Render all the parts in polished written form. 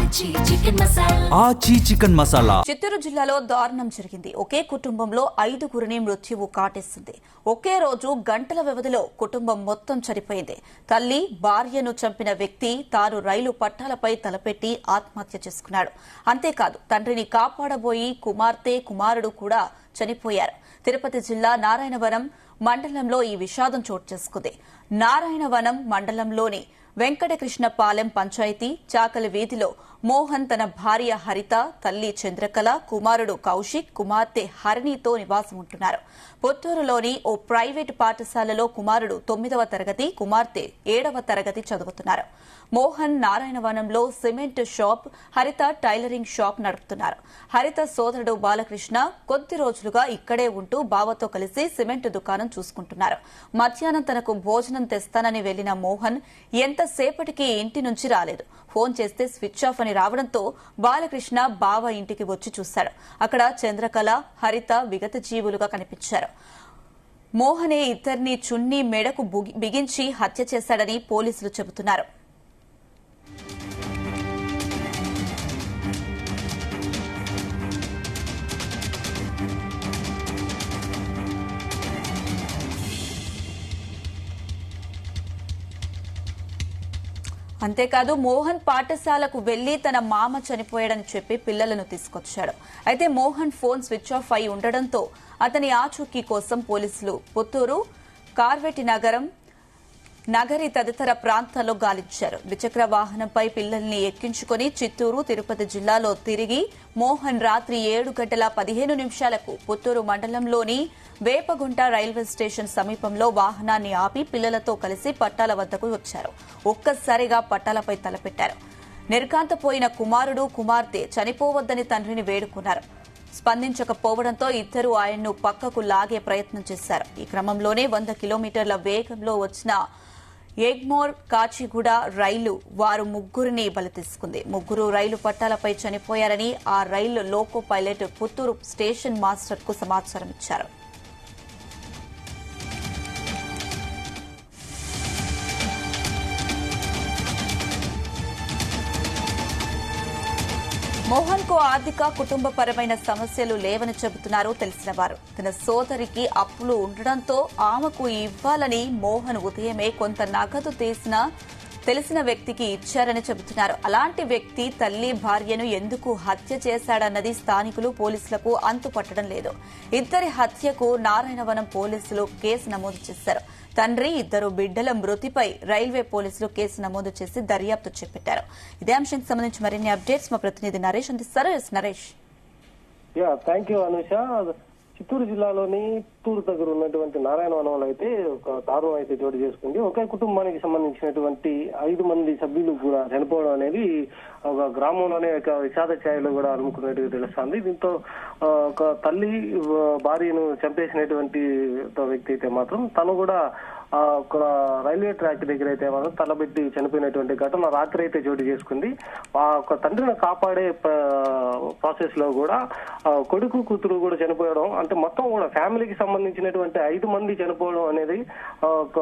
ఆచి చికెన్ మసాలా. చిత్తూరు జిల్లాలో దారుణం జరిగింది. ఒకే కుటుంబంలో 5గురిని మృత్యువు కాటేసింది. ఒకే రోజు గంటల వ్యవధిలో కుటుంబం మొత్తం చనిపోయింది. తల్లి భార్యను చంపిన వ్యక్తి తాను రైలు పట్టాలపై తలపెట్టి ఆత్మహత్య చేసుకున్నాడు. అంతేకాదు తండ్రిని కాపాడబోయి కుమార్తె కుమారుడు కూడా చనిపోయారు. తిరుపతి జిల్లా నారాయణవనం మండలంలో ఈ విషాదం చోటు చేసుకుంది. నారాయణవనం మండలంలోని వెంకటకృష్ణపాలెం పంచాయతీ చాకలి వీధిలో మోహన్ తన భార్య హరిత, తల్లి చంద్రకళ, కుమారుడు కౌశిక్, కుమార్తె హరిణితో నివాసం ఉంటున్నారు. పుత్తూరులోని ఓ ప్రైవేటు పాఠశాలలో కుమారుడు 9వ తరగతి, కుమార్తె 7వ తరగతి చదువుతున్నారు. మోహన్ నారాయణవనంలో సిమెంట్ షాప్, హరిత టైలరింగ్ షాప్ నడుపుతున్నారు. హరిత సోదరుడు బాలకృష్ణ కొద్ది రోజులుగా ఇక్కడే ఉంటూ బావతో కలిసి సిమెంట్ దుకాణం చూసుకుంటున్నారు. మధ్యాహ్నం తనకు భోజనం తెస్తానని వెళ్లిన మోహన్ ఎంతసేపటికి ఇంటి నుంచి రాలేదు. ఫోన్ చేస్తే స్విచ్ ఆఫ్ అని రావడంతో బాలకృష్ణ బావ ఇంటికి వచ్చి చూశాడు. అక్కడ చంద్రకళ, హరిత విగత జీవులుగా కనిపించారు. మోహనే ఇద్దరిని చున్నీ మెడకు బిగించి హత్య చేశాడని పోలీసులు చెబుతున్నారు. అంతేకాదు మోహన్ పాఠశాలకు వెళ్లి తన మామ చనిపోయాడని చెప్పి పిల్లలను తీసుకొచ్చాడు. అయితే మోహన్ ఫోన్ స్విచ్ ఆఫ్ అయి ఉండడంతో అతని ఆచూకీ కోసం పోలీసులు పుత్తూరు, కార్వేటి నగరి తదితర ప్రాంతాల్లో గాలించారు. ద్విచక్ర వాహనంపై పిల్లల్ని ఎక్కించుకుని చిత్తూరు, తిరుపతి జిల్లాలో తిరిగి మోహన్ రాత్రి 7:15 పుత్తూరు మండలంలోని వేపగుంట రైల్వే స్టేషన్ సమీపంలో వాహనాన్ని ఆపి పిల్లలతో కలిసి పట్టాల వద్దకు వచ్చారు. ఒక్కసారిగా పట్టాలపై తలపెట్టారు. నిర్ఘాంతపోయిన కుమారుడు, కుమార్తె చనిపోవద్దని తండ్రిని వేడుకున్నారు. స్పందించకపోవడంతో ఇద్దరు ఆయన్ను పక్కకు లాగే ప్రయత్నం చేశారు. ఈ క్రమంలోనే 100 కిలోమీటర్ల వేగంలో వచ్చిన ఎగ్మోర్ కాచిగూడ రైలు వారు ముగ్గురిని బలి తీసుకుంది. ముగ్గురు రైలు పట్టాలపై చనిపోయారని ఆ రైలు loco pilot Puttur station master కు సమాచారం ఇచ్చారు. మోహన్ కు ఆర్థిక, కుటుంబపరమైన సమస్యలు లేవని చెబుతున్నారు తెలిసిన వారు. తన సోదరికి అప్పులు ఉండడంతో ఆమెకు ఇవ్వాలని మోహన్ ఉదయమే కొంత నగదు తెలిసిన వ్యక్తికి ఇచ్చారని చెబుతున్నారు. అలాంటి వ్యక్తి తల్లి, భార్యను ఎందుకు హత్య చేశాడన్నది స్థానికులు, పోలీసులకు అంతుపట్టడం లేదు. ఇద్దరి హత్యకు నారాయణవనం పోలీసులు కేసు నమోదు చేశారు. తండ్రి, ఇద్దరు బిడ్డల మృతిపై రైల్వే పోలీసులు కేసు నమోదు చేసి దర్యాప్తు చేపట్టారు. ఇదే అంశానికి సంబంధించి మరిన్ని అప్డేట్స్ మా ప్రతినిధి నరేష్ అందిస్తారు. నరేష్. Thank you Anusha. చిత్తూరు జిల్లాలోని పుత్తూరు దగ్గర ఉన్నటువంటి నారాయణవనంలో అయితే ఒక దారుణం అయితే చోటు చేసుకుంది. ఒకే కుటుంబానికి సంబంధించినటువంటి 5 మంది సభ్యులు కూడా చనిపోవడం అనేది ఒక గ్రామంలోనే ఒక విషాద ఛాయలో కూడా అలుముకున్నట్టుగా తెలుస్తుంది. దీంతో ఒక తల్లి భార్యను చంపేసినటువంటి వ్యక్తి అయితే మాత్రం తను కూడా ఒక రైల్వే ట్రాక్ దగ్గర అయితే మాత్రం తలబెట్టి చనిపోయినటువంటి ఘటన రాత్రి అయితే చోటు చేసుకుంది. ఆ ఒక తండ్రిని కాపాడే ప్రాసెస్ లో కూడా కొడుకు, కూతురు కూడా చనిపోవడం, అంటే మొత్తం కూడా ఫ్యామిలీకి సంబంధించినటువంటి 5 మంది చనిపోవడం అనేది ఒక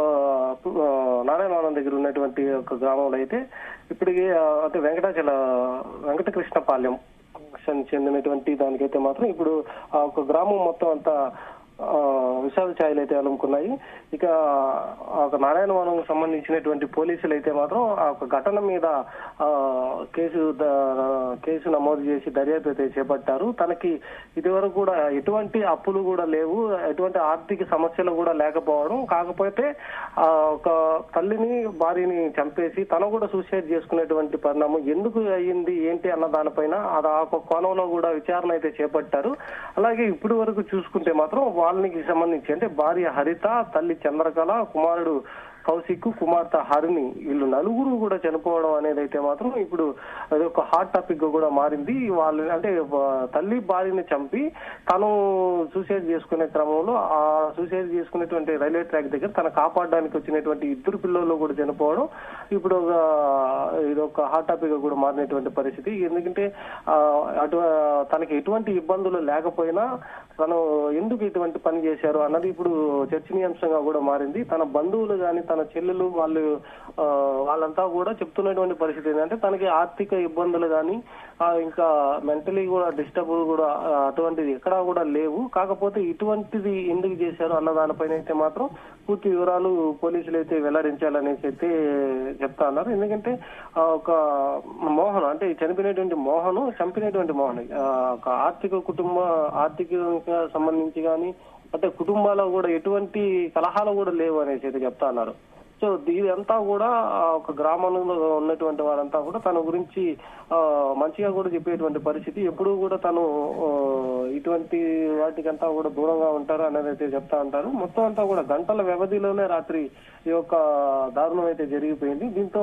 నారాయణవనం దగ్గర ఉన్నటువంటి ఒక గ్రామంలో అయితే ఇప్పటికీ అంటే వెంకటకృష్ణపాలెం చెందినటువంటి దానికైతే మాత్రం ఇప్పుడు ఒక గ్రామం మొత్తం అంతా విషాద ఛాయలు అయితే అలుముకున్నాయి. ఇక ఒక నారాయణవనం సంబంధించినటువంటి పోలీసులు అయితే మాత్రం ఆ ఒక ఘటన మీద కేసు నమోదు చేసి దర్యాప్తు అయితే చేపట్టారు. తనకి ఇదివరకు కూడా ఎటువంటి అప్పులు కూడా లేవు, ఎటువంటి ఆర్థిక సమస్యలు కూడా లేకపోవడం, కాకపోతే ఒక తల్లిని, భార్యని చంపేసి తను కూడా సూసైడ్ చేసుకునేటువంటి పరిణామం ఎందుకు అయ్యింది, ఏంటి అన్న దానిపైన ఆ కోణంలో కూడా విచారణ అయితే చేపట్టారు. అలాగే ఇప్పటి వరకు చూసుకుంటే మాత్రం వాళ్ళకి సంబంధించి అంటే భార్య హరిత, తల్లి చంద్రకళ, కుమారుడు కౌశిక్, కుమార్తె హరిణి, వీళ్ళు నలుగురు కూడా చనిపోవడం అనేది అయితే మాత్రం ఇప్పుడు అది ఒక హాట్ టాపిక్ గా కూడా మారింది. వాళ్ళు అంటే తల్లి భార్యని చంపి తను సూసైడ్ చేసుకునే క్రమంలో ఆ సూసైడ్ చేసుకునేటువంటి రైల్వే ట్రాక్ దగ్గర తను కాపాడడానికి వచ్చినటువంటి 2 పిల్లలు కూడా చనిపోవడం ఇప్పుడు ఇది ఒక హాట్ టాపిక్ గా కూడా మారినటువంటి పరిస్థితి. ఎందుకంటే తనకి ఎటువంటి ఇబ్బందులు లేకపోయినా తను ఎందుకు ఇటువంటి పని చేశారు అన్నది ఇప్పుడు చర్చనీయాంశంగా కూడా మారింది. తన బంధువులు గాని, తన తన చెల్లెలు వాళ్ళంతా కూడా చెప్తున్నటువంటి పరిస్థితి ఏంటంటే తనకి ఆర్థిక ఇబ్బందులు కానీ ఇంకా మెంటలీ కూడా డిస్టర్బ్ కూడా అటువంటిది ఎక్కడా కూడా లేవు. కాకపోతే ఇటువంటిది ఎందుకు చేశారు అన్న దానిపైన అయితే మాత్రం పూర్తి వివరాలు పోలీసులు అయితే వెల్లడించాలనేసి అయితే చెప్తా ఉన్నారు. ఎందుకంటే ఒక మోహన్ అంటే చనిపోయినటువంటి చంపినటువంటి మోహన్ ఒక ఆర్థికంగా సంబంధించి కానీ అంటే కుటుంబాల్లో కూడా ఎటువంటి కలహాలు కూడా లేవు అనేసి అయితే చెప్తా ఉన్నారు. సో ఇదంతా కూడా ఒక గ్రామంలో ఉన్నటువంటి వారంతా కూడా తన గురించి మంచిగా కూడా చెప్పేటువంటి పరిస్థితి, ఎప్పుడూ కూడా తను ఇటువంటి వాటికంతా కూడా దూరంగా ఉంటారు అనేది అయితే చెప్తా ఉంటారు. మొత్తం అంతా కూడా గంటల వ్యవధిలోనే రాత్రి ఈ యొక్క దారుణం అయితే జరిగిపోయింది. దీంతో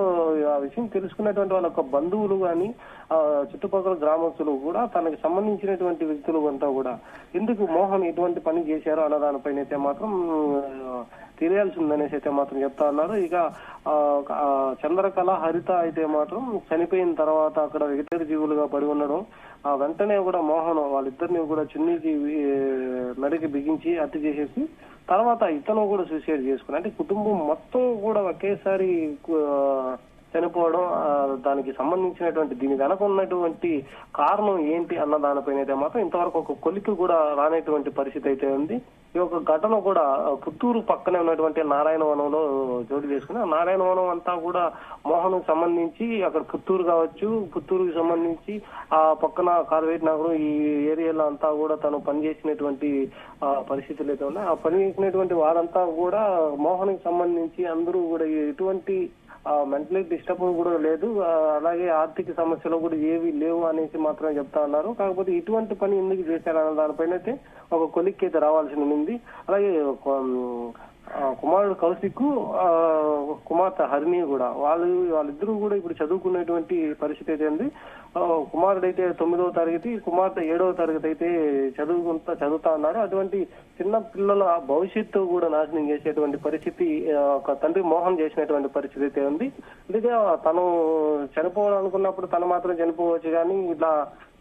ఆ విషయం తెలుసుకున్నటువంటి వాళ్ళ బంధువులు కానీ చుట్టుపక్కల గ్రామస్తులు కూడా తనకి సంబంధించినటువంటి వ్యక్తులు అంతా కూడా ఎందుకు మోహన్ ఇటువంటి పని చేశారు అన్న దానిపైన అయితే మాత్రం తెలియాల్సి ఉందనేసి అయితే మాత్రం చెప్తా ఉన్నారు. ఇక చంద్రకళ హరిత అయితే మాత్రం చనిపోయిన తర్వాత అక్కడ వికట జీవులుగా పడి ఉండడం, వెంటనే కూడా మోహన్ వాళ్ళిద్దరిని కూడా చున్నీకి మెడకి బిగించి హత్య చేసేసి తర్వాత ఇతను కూడా సూసైడ్ చేసుకుని అంటే కుటుంబం మొత్తం కూడా ఒకేసారి చనిపోవడం, దానికి సంబంధించినటువంటి దీని వెనక ఉన్నటువంటి కారణం ఏంటి అన్న దానిపైన అయితే మాత్రం ఇంతవరకు ఒక కొలిక్కి కూడా రానటువంటి పరిస్థితి అయితే ఉంది. ఈ యొక్క ఘటన కూడా పుత్తూరు పక్కనే ఉన్నటువంటి నారాయణవనంలో చోటు చేసుకుని ఆ నారాయణవనం అంతా కూడా మోహన్ సంబంధించి అక్కడ పుత్తూరు కావచ్చు, పుత్తూరుకి సంబంధించి ఆ పక్కన కార్వేట్ నగరం ఈ ఏరియాలో అంతా కూడా తను పనిచేసినటువంటి పరిస్థితులు అయితే ఉన్నాయి. ఆ పనిచేసినటువంటి వారంతా కూడా మోహన్ కి సంబంధించి అందరూ కూడా ఎటువంటి మెంటలీ డిస్టర్బ్ కూడా లేదు, అలాగే ఆర్థిక సమస్యలు కూడా ఏవి లేవు అనేసి మాత్రమే చెప్తా ఉన్నారు. కాకపోతే ఇటువంటి పని ఎందుకు చేశారన్న దానిపైన అయితే ఒక కొలిక్కి అయితే రావాల్సి ఉంది. అలాగే కుమారుడు కౌశిక్ కుమార్తె హరిణి కూడా వాళ్ళిద్దరూ కూడా ఇప్పుడు చదువుకునేటువంటి పరిస్థితి అయితే ఉంది. కుమారుడైతే 9వ తరగతి, కుమార్తె 7వ తరగతి అయితే చదువుతా ఉన్నారు. అటువంటి చిన్న పిల్లల భవిష్యత్తు కూడా నాశనం చేసేటువంటి పరిస్థితి ఒక తండ్రి మోహన్ చేసినటువంటి పరిస్థితి అయితే ఉంది. అందుకే తను చనిపోవాలనుకున్నప్పుడు తను మాత్రం చనిపోవచ్చు, కానీ ఇట్లా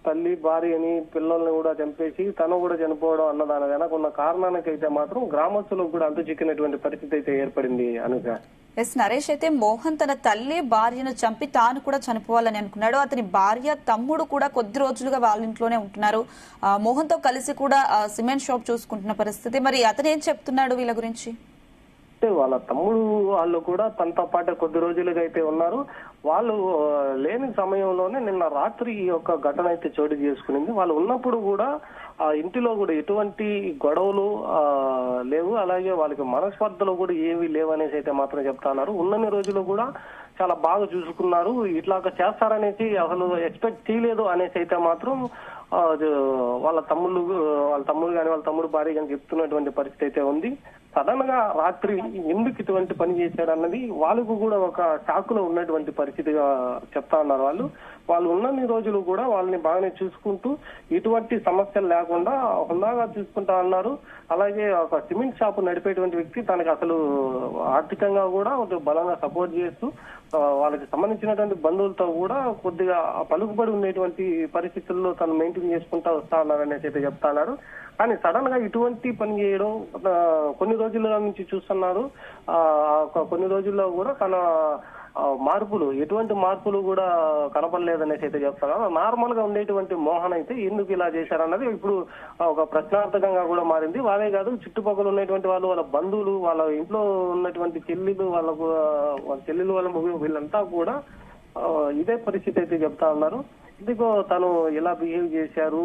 తల్లి భార్యని పిల్లల్ని కూడా చంపేసి తను కూడా చనిపోవడం అన్న దాని వెనక ఉన్న కారణానికైతే మాత్రం గ్రామస్తులకు కూడా అంతు చిక్కినటువంటి పరిస్థితి అయితే ఏర్పడింది. అనుక నరేష్ అయితే మోహన్ తన తల్లి భార్యను చంపి తాను కూడా చనిపోవాలని అనుకున్నాడు. అతని భార్య తమ్ముడు కూడా కొద్ది రోజులుగా వాళ్ళ ఇంట్లోనే ఉంటున్నారు. మోహన్ తో కలిసి కూడా సిమెంట్ షాప్ చూసుకుంటున్న పరిస్థితి. మరి అతను ఏం చెప్తున్నాడు వీళ్ళ గురించి? వాళ్ళ తమ్ముడు వాళ్ళు కూడా తనతో పాటు కొద్ది రోజులుగా అయితే ఉన్నారు. వాళ్ళు లేని సమయంలోనే నిన్న రాత్రి ఈ యొక్క ఘటన అయితే చోటు చేసుకునింది. వాళ్ళు ఉన్నప్పుడు కూడా ఆ ఇంటిలో కూడా ఎటువంటి గొడవలు లేవు, అలాగే వాళ్ళకి మనస్పర్ధలు కూడా ఏవి లేవు అనేసి అయితే మాత్రం చెప్తా ఉన్నారు. ఉన్నన్ని రోజులు కూడా చాలా బాగా చూసుకున్నారు. ఇట్లాగా చేస్తారనేసి అసలు ఎక్స్పెక్ట్ చేయలేదు అనేసి అయితే మాత్రం వాళ్ళ తమ్ముడు కానీ వాళ్ళ తమ్ముడు భార్య కానీ చెప్తున్నటువంటి పరిస్థితి అయితే ఉంది. సడన్ గా రాత్రి ఎందుకు ఇటువంటి పని చేశాడు అన్నది వాళ్ళకు కూడా ఒక షాక్ లో ఉన్నటువంటి పరిస్థితిగా చెప్తా ఉన్నారు. వాళ్ళు ఉన్నన్ని రోజులు కూడా వాళ్ళని బాగానే చూసుకుంటూ ఇటువంటి సమస్యలు లేకుండా హుందాగా చూసుకుంటా ఉన్నారు. అలాగే ఒక సిమెంట్ షాప్ నడిపేటువంటి వ్యక్తి తనకి అసలు ఆర్థికంగా కూడా ఒక బలంగా సపోర్ట్ చేస్తూ వాళ్ళకి సంబంధించినటువంటి బంధువులతో కూడా కొద్దిగా పలుకుబడి ఉండేటువంటి పరిస్థితుల్లో తను మెయింటైన్ చేసుకుంటా వస్తా ఉన్నారనేసి అయితే చెప్తా ఉన్నారు. కానీ సడన్ గా ఇటువంటి పని చేయడం కొన్ని రోజుల నుంచి చూస్తున్నారు. కొన్ని రోజుల్లో కూడా తన ఎటువంటి మార్పులు కూడా కనపడలేదనేసి అయితే చెప్తాను. నార్మల్ గా ఉండేటువంటి మోహన్ అయితే ఎందుకు ఇలా చేశారన్నది ఇప్పుడు ఒక ప్రశ్నార్థకంగా కూడా మారింది. వాళ్ళే కాదు, చుట్టుపక్కల ఉన్నటువంటి వాళ్ళు, వాళ్ళ బంధువులు, వాళ్ళ ఇంట్లో ఉన్నటువంటి చెల్లెలు, వాళ్ళ చెల్లెలు వాళ్ళ వీళ్ళంతా కూడా ఇదే పరిస్థితి అయితే చెప్తా ఉన్నారు. ఇదిగో తను ఎలా బిహేవ్ చేశారు,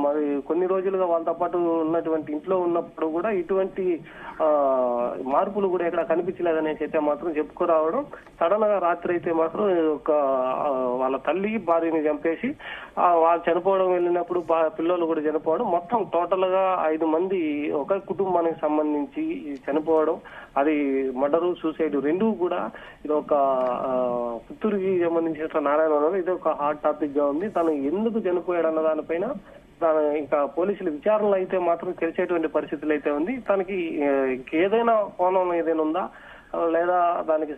మరి కొన్ని రోజులుగా వాళ్ళతో పాటు ఉన్నటువంటి ఇంట్లో ఉన్నప్పుడు కూడా ఇటువంటి మార్పులు కూడా ఎక్కడ కనిపించలేదనేసి అయితే మాత్రం చెప్పుకురావడం, సడన్ గా రాత్రి అయితే మాత్రం వాళ్ళ తల్లి భార్యని చంపేసి వాళ్ళు చనిపోవడం, వెళ్ళినప్పుడు పిల్లలు కూడా చనిపోవడం, మొత్తం టోటల్ గా 5 మంది ఒక కుటుంబానికి సంబంధించి చనిపోవడం, అది మర్డరు సూసైడ్ రెండూ కూడా. ఇది ఒక పుత్తూరుకి సంబంధించిన నారాయణ, ఇది ఒక హాట్ టాపిక్ గా ఉంది. తను ఎందుకు చనిపోయాడు అన్న దానిపైన ఇంకా పోలీసుల విచారణలో అయితే మాత్రం తెలిసేటువంటి పరిస్థితులు అయితే ఉంది. తనకి ఏదైనా కోణం ఏదైనా ఉందా, లేదా దానికి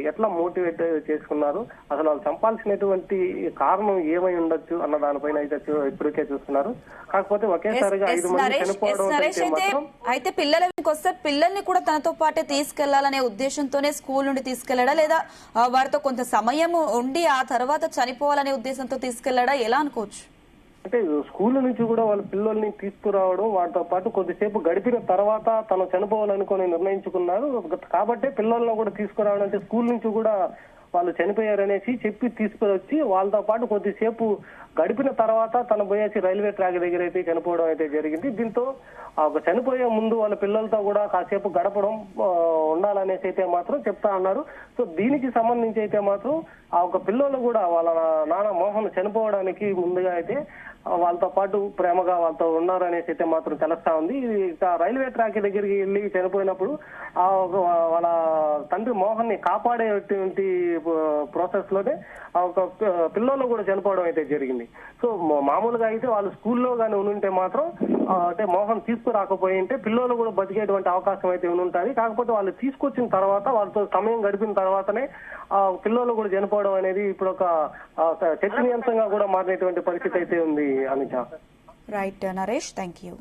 ఎట్లా మోటివేట్ చేసుకున్నారు, అసలు వాళ్ళు చంపాల్సినటువంటి కారణం ఏమై ఉండొచ్చు అన్న దానిపైన అయితే ఇప్పటికే చూస్తున్నారు. కాకపోతే ఒకేసారిగా 5 మంది చనిపోవడం అయితే పిల్లల వస్తే పిల్లల్ని కూడా తనతో పాటే తీసుకెళ్లాలనే ఉద్దేశంతోనే స్కూల్ నుండి తీసుకెళ్లాడా, లేదా వారితో కొంత సమయం ఉండి ఆ తర్వాత చనిపోవాలనే ఉద్దేశంతో తీసుకెళ్లాడా, ఎలా అనుకోవచ్చు? అంటే స్కూల్ నుంచి కూడా వాళ్ళ పిల్లల్ని తీసుకురావడం, వాటితో పాటు కొద్దిసేపు గడిపిన తర్వాత తను చనిపోవాలనుకుని నిర్ణయించుకున్నారు. కాబట్టి పిల్లలను కూడా తీసుకురావడం, అంటే స్కూల్ నుంచి కూడా వాళ్ళు చనిపోయారనేసి చెప్పి తీసుకువచ్చి వాళ్ళతో పాటు కొద్దిసేపు గడిపిన తర్వాత తను పోయేసి రైల్వే ట్రాక్ దగ్గర అయితే చనిపోవడం అయితే జరిగింది. దీంతో చనిపోయే ముందు వాళ్ళ పిల్లలతో కూడా కాసేపు గడపడం ఉండాలనేసి అయితే మాత్రం చెప్తా అన్నారు. సో దీనికి సంబంధించి అయితే మాత్రం ఆ ఒక పిల్లలు కూడా వాళ్ళ నాన్న మోహన్ చనిపోవడానికి ముందుగా అయితే వాళ్ళతో పాటు ప్రేమగా వాళ్ళతో ఉన్నారనేసి అయితే మాత్రం తెలుస్తా ఉంది. రైల్వే ట్రాక్ దగ్గరికి వెళ్ళి చనిపోయినప్పుడు ఆ వాళ్ళ తండ్రి మోహన్ ని కాపాడేటువంటి ప్రాసెస్ లోనే ఆ ఒక పిల్లలు కూడా చనిపోవడం అయితే జరిగింది. సో మామూలుగా అయితే వాళ్ళు స్కూల్లో కానీ ఉంటే మాత్రం అంటే మోహన్ తీసుకురాకపోయి ఉంటే పిల్లలు కూడా బతికేటువంటి అవకాశం అయితే ఉంటుంది. కాకపోతే వాళ్ళు తీసుకొచ్చిన తర్వాత వాళ్ళతో సమయం గడిపిన తర్వాతనే ఆ పిల్లలు కూడా చనిపోవడం అనేది ఇప్పుడు ఒక చర్చనీయాంశంగా కూడా మారినటువంటి పరిస్థితి అయితే ఉంది. Anita. Right Naresh, thank you.